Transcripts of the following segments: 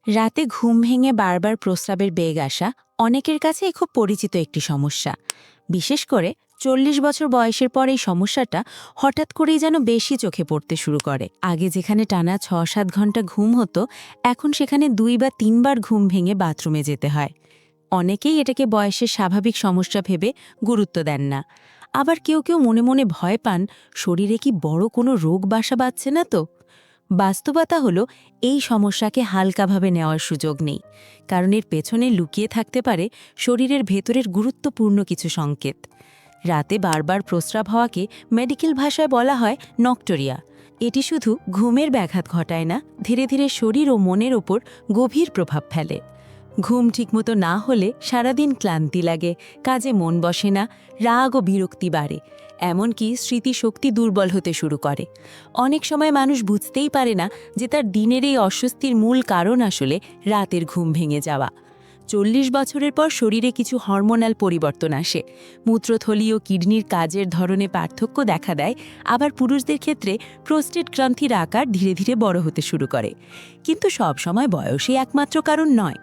রাতে ঘুম ভেঙে বারবার প্রস্রাবের বেগ আসা অনেকের কাছেই খুব পরিচিত একটি সমস্যা। বিশেষ করে ৪০ বছর বয়সের পর এই সমস্যাটা হঠাৎ করেই যেন বেশি চোখে পড়তে শুরু করে। আগে যেখানে টানা ৬-৭ ঘন্টা ঘুম হতো, এখন সেখানে ২ বা ৩ বার ঘুম ভেঙে বাথরুমে যেতে হয়। অনেকেই এটাকে বয়সের স্বাভাবিক সমস্যা ভেবে গুরুত্ব দেন না। আবার কেউ কেউ মনে মনে ভয় পান, শরীরে কি বড় কোনো রোগ বাসা বাঁধছে না তো। বাস্তবতা হলো, এই সমস্যাকে হালকাভাবে নেওয়ার সুযোগ নেই, কারণ এর পেছনে লুকিয়ে থাকতে পারে শরীরের ভেতরের গুরুত্বপূর্ণ কিছু সংকেত। রাতে বারবার প্রস্রাব হওয়াকে মেডিকেল ভাষায় বলা হয় নকটোরিয়া। এটি শুধু ঘুমের ব্যাঘাত ঘটায় না, ধীরে ধীরে শরীর ও মনের ওপর গভীর প্রভাব ফেলে। ঘুম ঠিকমতো না হলে সারাদিন ক্লান্তি লাগে, কাজে মন বসে না, রাগ ও বিরক্তি বাড়ে, এমনকি স্মৃতিশক্তি দুর্বল হতে শুরু করে। অনেক সময় মানুষ বুঝতেই পারে না যে তার দিনের এই অস্বস্তির মূল কারণ আসলে রাতের ঘুম ভেঙে যাওয়া। ৪০ বছরের পর শরীরে কিছু হরমোনাল পরিবর্তন আসে, মূত্রথলি ও কিডনির কাজের ধরনে পার্থক্য দেখা দেয়। আবার পুরুষদের ক্ষেত্রে প্রোস্টেট গ্রন্থির আকার ধীরে ধীরে বড় হতে শুরু করে। কিন্তু সব সময় বয়সই একমাত্র কারণ নয়।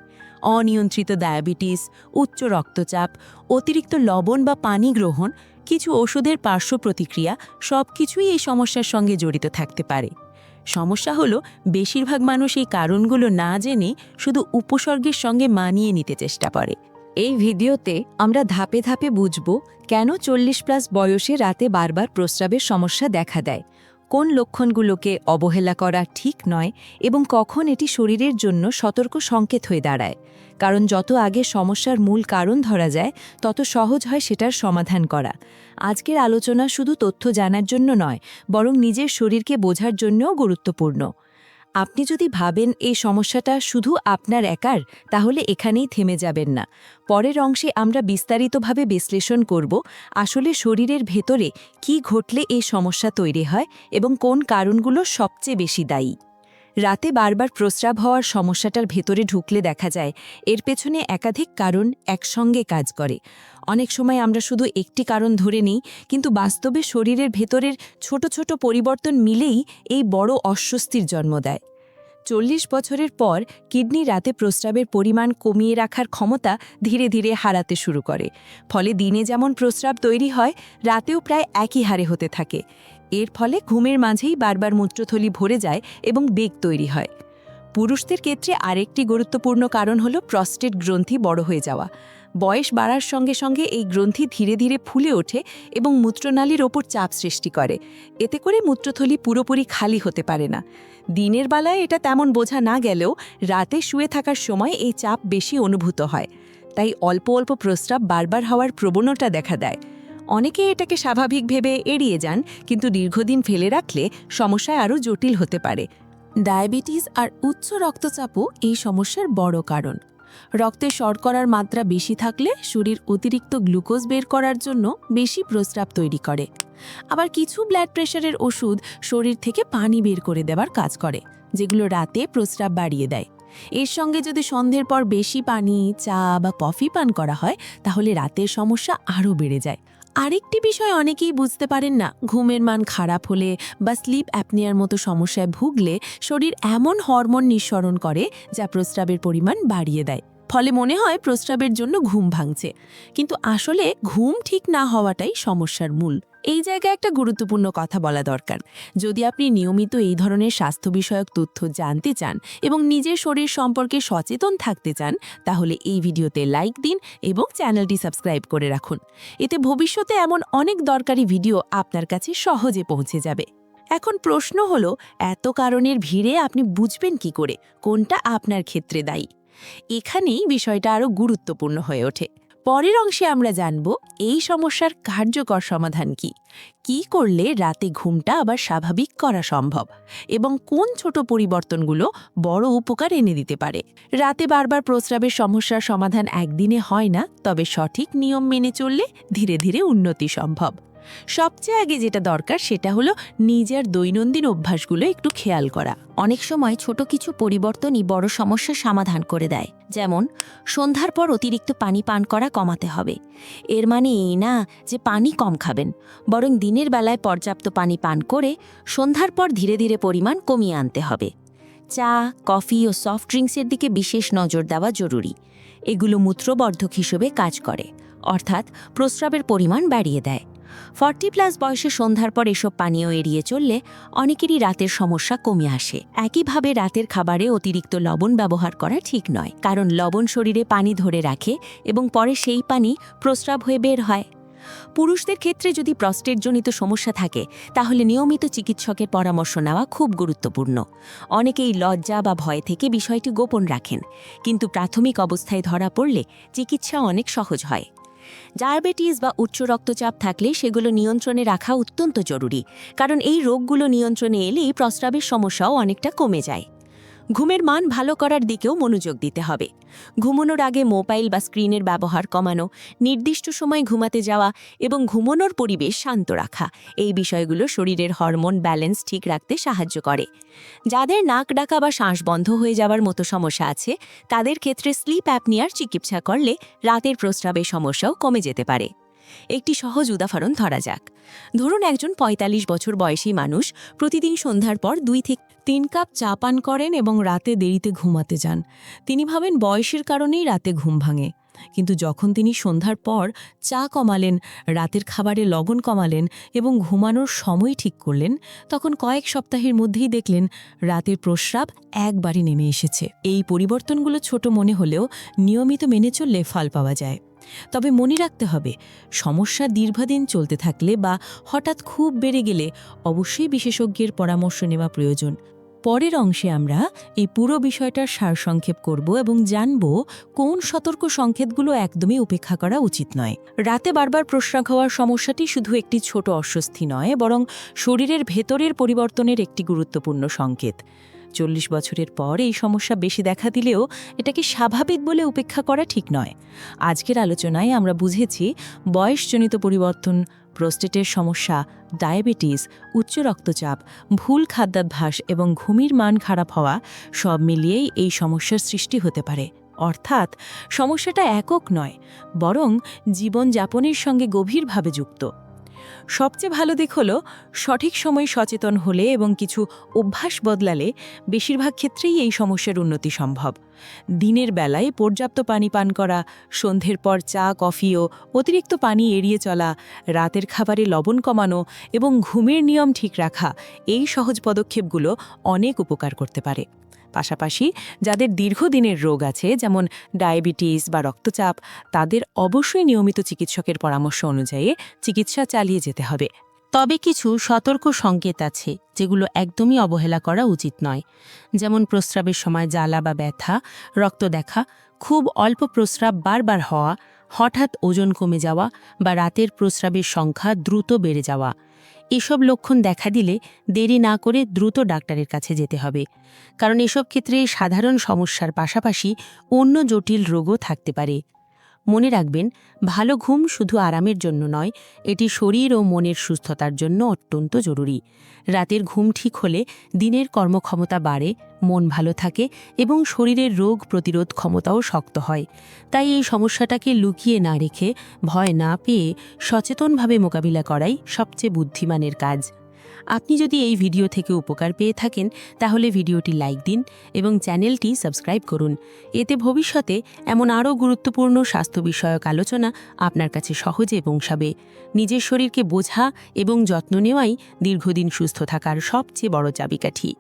অনিয়ন্ত্রিত ডায়াবেটিস, উচ্চ রক্তচাপ, অতিরিক্ত লবণ বা পানি গ্রহণ, কিছু ওষুধের পার্শ্ব প্রতিক্রিয়া সবকিছুই এই সমস্যার সঙ্গে জড়িত থাকতে পারে। সমস্যা হলো, বেশিরভাগ মানুষ এই কারণগুলো না জেনে শুধু উপসর্গের সঙ্গে মানিয়ে নিতে চেষ্টা করে। এই ভিডিওতে আমরা ধাপে ধাপে বুঝব কেন ৪০+ বয়সে রাতে বারবার প্রস্রাবের সমস্যা দেখা দেয়, কোন লক্ষণগুলোকে অবহেলা করা ঠিক নয় এবং কখন এটি শরীরের জন্য সতর্ক সংকেত হয়ে দাঁড়ায়। কারণ যত আগে সমস্যার মূল কারণ ধরা যায়, তত সহজ হয় সেটার সমাধান করা। আজকের আলোচনা শুধু তথ্য জানার জন্য নয়, বরং নিজের শরীরকে বোঝার জন্যও গুরুত্বপূর্ণ। আপনি যদি ভাবেন এই সমস্যাটা শুধু আপনার একার, তাহলে এখানেই থেমে যাবেন না। পরের অংশে আমরা বিস্তারিতভাবে বিশ্লেষণ করব আসলে শরীরের ভেতরে কি ঘটলে এই সমস্যা তৈরি হয় এবং কোন কারণগুলো সবচেয়ে বেশি দায়ী। রাতে বারবার প্রস্রাব হওয়ার সমস্যাটার ভেতরে ঢুকলে দেখা যায় এর পেছনে একাধিক কারণ একসঙ্গে কাজ করে। অনেক সময় আমরা শুধু একটি কারণ ধরে নিই, কিন্তু বাস্তবে শরীরের ভেতরের ছোট ছোট পরিবর্তন মিলেই এই বড় অস্বস্তির জন্ম দেয়। ৪০ বছরের পর কিডনি রাতে প্রস্রাবের পরিমাণ কমিয়ে রাখার ক্ষমতা ধীরে ধীরে হারাতে শুরু করে। ফলে দিনে যেমন প্রস্রাব তৈরি হয়, রাতেও প্রায় একই হারে হতে থাকে। এর ফলে ঘুমের মাঝেই বারবার মূত্রথলি ভরে যায় এবং বেগ তৈরি হয়। পুরুষদের ক্ষেত্রে আরেকটি গুরুত্বপূর্ণ কারণ হলো প্রস্টেট গ্রন্থি বড় হয়ে যাওয়া। বয়স বাড়ার সঙ্গে সঙ্গে এই গ্রন্থি ধীরে ধীরে ফুলে ওঠে এবং মূত্রনালীর ওপর চাপ সৃষ্টি করে। এতে করে মূত্রথলি পুরোপুরি খালি হতে পারে না। দিনের বেলায় এটা তেমন বোঝা না গেলেও রাতে শুয়ে থাকার সময় এই চাপ বেশি অনুভূত হয়। তাই অল্প অল্প প্রস্রাব বারবার হওয়ার প্রবণতা দেখা দেয়। অনেকে এটাকে স্বাভাবিক ভেবে এড়িয়ে যান, কিন্তু দীর্ঘদিন ফেলে রাখলে সমস্যায় আরও জটিল হতে পারে। ডায়াবেটিস আর উচ্চ রক্তচাপও এই সমস্যার বড় কারণ। রক্তে শর্করার মাত্রা বেশি থাকলে শরীর অতিরিক্ত গ্লুকোজ বের করার জন্য বেশি প্রস্রাব তৈরি করে। আবার কিছু ব্লাড প্রেশারের ওষুধ শরীর থেকে পানি বের করে দেওয়ার কাজ করে, যেগুলো রাতে প্রস্রাব বাড়িয়ে দেয়। এর সঙ্গে যদি সন্ধ্যের পর বেশি পানি, চা বা কফি পান করা হয়, তাহলে রাতের সমস্যা আরও বেড়ে যায়। আরেকটি বিষয় অনেকেই বুঝতে পারেন না, ঘুমের মান খারাপ হলে বা স্লিপ অ্যাপনিয়ার মতো সমস্যায় ভুগলে শরীর এমন হরমোন নিঃসরণ করে যা প্রস্রাবের পরিমাণ বাড়িয়ে দেয়। ফলে মনে হয় প্রস্রাবের জন্য ঘুম ভাঙছে, কিন্তু আসলে ঘুম ঠিক না হওয়াটাই সমস্যার মূল। এই জায়গায় একটা গুরুত্বপূর্ণ কথা বলা দরকার। যদি আপনি নিয়মিত এই ধরনের স্বাস্থ্য বিষয়ক তথ্য জানতে চান এবং নিজের শরীর সম্পর্কে সচেতন থাকতে চান, তাহলে এই ভিডিওতে লাইক দিন এবং চ্যানেলটি সাবস্ক্রাইব করে রাখুন। এতে ভবিষ্যতে এমন অনেক দরকারি ভিডিও আপনার কাছে সহজে পৌঁছে যাবে। এখন প্রশ্ন হলো, এত কারণের ভিড়ে আপনি বুঝবেন কি করে কোনটা আপনার ক্ষেত্রে দায়ী? এখানেই বিষয়টা আরও গুরুত্বপূর্ণ হয়ে ওঠে। পরের অংশে আমরা জানব এই সমস্যার কার্যকর সমাধান কি, কি করলে রাতে ঘুমটা আবার স্বাভাবিক করা সম্ভব, এবং কোন ছোট পরিবর্তনগুলো বড় উপকার এনে দিতে পারে। রাতে বারবার প্রস্রাবের সমস্যার সমাধান একদিনে হয় না, তবে সঠিক নিয়ম মেনে চললে ধীরে ধীরে উন্নতি সম্ভব। সবচেয়ে আগে যেটা দরকার সেটা হলো নিজের দৈনন্দিন অভ্যাসগুলো একটু খেয়াল করা। অনেক সময় ছোট কিছু পরিবর্তনই বড় সমস্যার সমাধান করে দেয়। যেমন সন্ধ্যার পর অতিরিক্ত পানি পান করা কমাতে হবে। এর মানে এই না যে পানি কম খাবেন, বরং দিনের বেলায় পর্যাপ্ত পানি পান করে সন্ধ্যার পর ধীরে ধীরে পরিমাণ কমিয়ে আনতে হবে। চা, কফি ও সফট ড্রিঙ্কসের দিকে বিশেষ নজর দেওয়া জরুরি। এগুলো মূত্রবর্ধক হিসেবে কাজ করে, অর্থাৎ প্রস্রাবের পরিমাণ বাড়িয়ে দেয়। 40+ বয়সে সন্ধ্যার পর এসব পানীয় এড়িয়ে চললে অনেকেরই রাতের সমস্যা কমে আসে। একইভাবে রাতের খাবারে অতিরিক্ত লবণ ব্যবহার করা ঠিক নয়, কারণ লবণ শরীরে পানি ধরে রাখে এবং পরে সেই পানি প্রস্রাব হয়ে বের হয়। পুরুষদের ক্ষেত্রে যদি প্রস্টেটজনিত সমস্যা থাকে, তাহলে নিয়মিত চিকিৎসকের পরামর্শ নেওয়া খুব গুরুত্বপূর্ণ। অনেকেই লজ্জা বা ভয় থেকে বিষয়টি গোপন রাখেন, কিন্তু প্রাথমিক অবস্থায় ধরা পড়লে চিকিৎসা অনেক সহজ হয়। ডায়াবেটিস বা উচ্চ রক্তচাপ থাকলে সেগুলো নিয়ন্ত্রণে রাখা অত্যন্ত জরুরি, কারণ এই রোগগুলো নিয়ন্ত্রণে এলেই প্রস্রাবের সমস্যাও অনেকটা কমে যায়। ঘুমের মান ভালো করার দিকেও মনোযোগ দিতে হবে। ঘুমানোর আগে মোবাইল বা স্ক্রিনের ব্যবহার কমানো, নির্দিষ্ট সময় ঘুমাতে যাওয়া এবং ঘুমানোর পরিবেশ শান্ত রাখা, এই বিষয়গুলো শরীরের হরমোন ব্যালেন্স ঠিক রাখতে সাহায্য করে। যাদের নাক ডাকা বা শ্বাস বন্ধ হয়ে যাওয়ার মতো সমস্যা আছে, তাদের ক্ষেত্রে স্লিপ অ্যাপনিয়ার চিকিৎসা করলে রাতের প্রস্রাবের সমস্যাও কমে যেতে পারে। একটি সহজ উদাহরণ ধরা যাক। ধরুন একজন ৪৫ বছর বয়সী মানুষ প্রতিদিন সন্ধ্যার পর 2 থেকে 3 কাপ চা পান করেন এবং রাতে দেরিতে ঘুমাতে যান। তিনি ভাবেন বয়সের কারণেই রাতে ঘুম ভাঙে। কিন্তু যখন তিনি সন্ধ্যার পর চা কমালেন, রাতের খাবারে লবণ কমালেন এবং ঘুমানোর সময় ঠিক করলেন, তখন কয়েক সপ্তাহের মধ্যেই দেখলেন রাতের প্রস্রাব একবারই নেমে এসেছে। এই পরিবর্তনগুলো ছোট মনে হলেও নিয়মিত মেনে চললে ফল পাওয়া যায়। তবে মনে রাখতে হবে, সমস্যা দীর্ঘদিন চলতে থাকলে বা হঠাৎ খুব বেড়ে গেলে অবশ্যই বিশেষজ্ঞের পরামর্শ নেওয়া প্রয়োজন। পরের অংশে আমরা এই পুরো বিষয়টার সারসংক্ষেপ করব এবং জানব কোন সতর্ক সংকেতগুলো একদমই উপেক্ষা করা উচিত নয়। রাতে বারবার প্রস্রাব হওয়ার সমস্যাটি শুধু একটি ছোট অস্বস্তি নয়, বরং শরীরের ভেতরের পরিবর্তনের একটি গুরুত্বপূর্ণ সংকেত। 40 বছরের পর এই সমস্যা বেশি দেখা দিলেও এটাকে স্বাভাবিক বলে উপেক্ষা করা ঠিক নয়। আজকের আলোচনায় আমরা বুঝেছি বয়সজনিত পরিবর্তন, প্রোস্টেটের সমস্যা, ডায়াবেটিস, উচ্চ রক্তচাপ, ভুল খাদ্যাভ্যাস এবং ঘুমের মান খারাপ হওয়া সব মিলিয়েই এই সমস্যার সৃষ্টি হতে পারে। অর্থাৎ সমস্যাটা একক নয়, বরং জীবনযাপনের সঙ্গে গভীরভাবে যুক্ত। সবচেয়ে ভালো দিক হল সঠিক সময়ে সচেতন হলে এবং কিছু অভ্যাস বদলালে বেশিরভাগ ক্ষেত্রেই এই সমস্যার উন্নতি সম্ভব। দিনের বেলায় পর্যাপ্ত পানি পান করা, সন্ধ্যের পর চা, কফি ও অতিরিক্ত পানি এড়িয়ে চলা, রাতের খাবারে লবণ কমানো এবং ঘুমের নিয়ম ঠিক রাখা, এই সহজ পদক্ষেপগুলো অনেক উপকার করতে পারে। পাশাপাশি যাদের দীর্ঘদিনের রোগ আছে, যেমন ডায়াবেটিস বা রক্তচাপ, তাদের অবশ্যই নিয়মিত চিকিৎসকের পরামর্শ অনুযায়ী চিকিৎসা চালিয়ে যেতে হবে। তবে কিছু সতর্ক সংকেত আছে যেগুলো একদমই অবহেলা করা উচিত নয়, যেমন প্রস্রাবের সময় জ্বালা বা ব্যথা, রক্ত দেখা, খুব অল্প প্রস্রাব বারবার হওয়া, হঠাৎ ওজন কমে যাওয়া বা রাতের প্রস্রাবের সংখ্যা দ্রুত বেড়ে যাওয়া। এসব লক্ষণ দেখা দিলে দেরি না করে দ্রুত ডাক্তারের কাছে যেতে হবে, কারণ এসব ক্ষেত্রে সাধারণ সমস্যার পাশাপাশি অন্য জটিল রোগও থাকতে পারে। মনে রাখবেন, ভালো ঘুম শুধু আরামের জন্য নয়, এটি শরীর ও মনের সুস্থতার জন্য অত্যন্ত জরুরি। রাতের ঘুম ঠিক হলে দিনের কর্মক্ষমতা বাড়ে, মন ভালো থাকে এবং শরীরের রোগ প্রতিরোধ ক্ষমতাও শক্ত হয়। তাই এই সমস্যাটাকে লুকিয়ে না রেখে, ভয় না পেয়ে সচেতনভাবে মোকাবিলা করাই সবচেয়ে বুদ্ধিমানের কাজ। আপনি যদি এই ভিডিও থেকে উপকার পেয়ে থাকেন, তাহলে ভিডিওটি লাইক দিন এবং চ্যানেলটি সাবস্ক্রাইব করুন। এতে ভবিষ্যতে এমন আরও গুরুত্বপূর্ণ স্বাস্থ্য বিষয়ক আলোচনা আপনার কাছে সহজে পৌঁছাবে। নিজের শরীরকে বোঝা এবং যত্ন নেওয়াই দীর্ঘদিন সুস্থ থাকার সবচেয়ে বড় চাবিকাঠি।